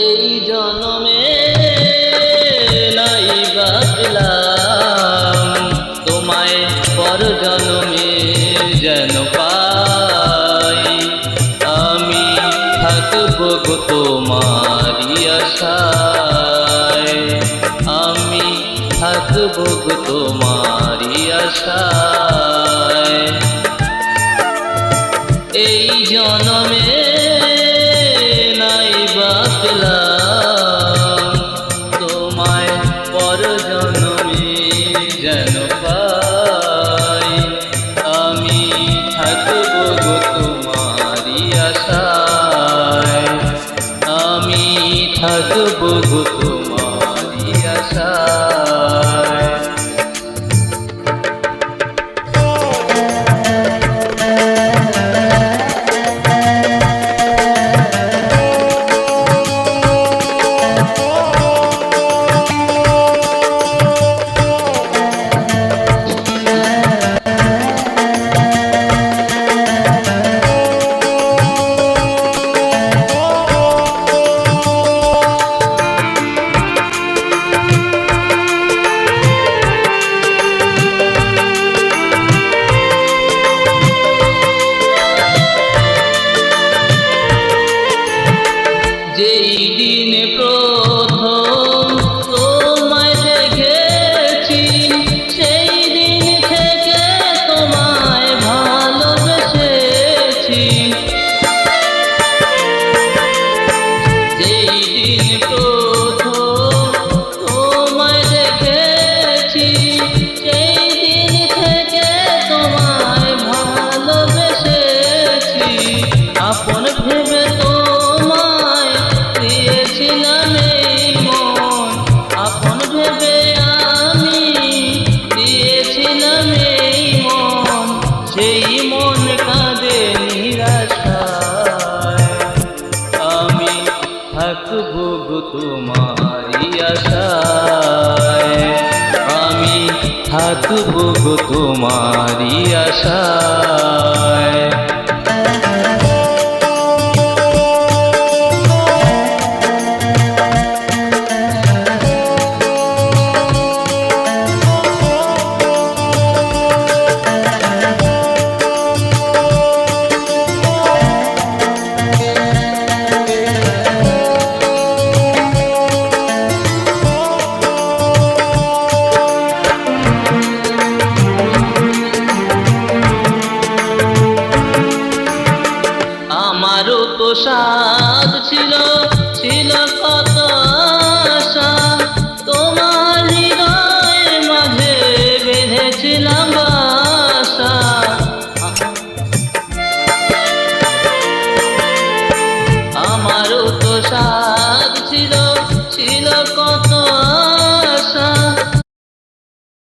এই জনমে নাই বা পেলাম তোমায়, পর জনমে যেন পাই। আমি থাকবো গো তোমারি আশায়, আমি থাকবো গো তোমারি আশায়। এই জনমে নাই বা পেলাম তোমায়, পর জনমে যেন পাই। আমি থাকবো গো তোমারি আশায়, আমি থাকবো গো তোমারি আশায়। যেই দিন প্রথম তোমায় দেখেছি, সেই দিন থেকে তোমায় ভালোবেসেছি। যেই দিন প্রথম তোমায় দেখেছি, সেই দিন থেকে তোমায় ভালোবেসেছি। আপন ভেবে তোমায় দিয়েছিলাম এই মন, আপন ভেবে আমি দিয়েছিলাম এই মন। সেই মন কাঁদে নিরাশায়, আমি থাকবো গো তোমারি আশায়, আমি থাকবো গো তোমারি আশায়। আমারও তো সাধ ছিল, ছিল কত আশা, তোমার হৃদয়ের মাঝে বেঁধেছিলাম বাসা। আমারও তো সাধ ছিল, ছিল কত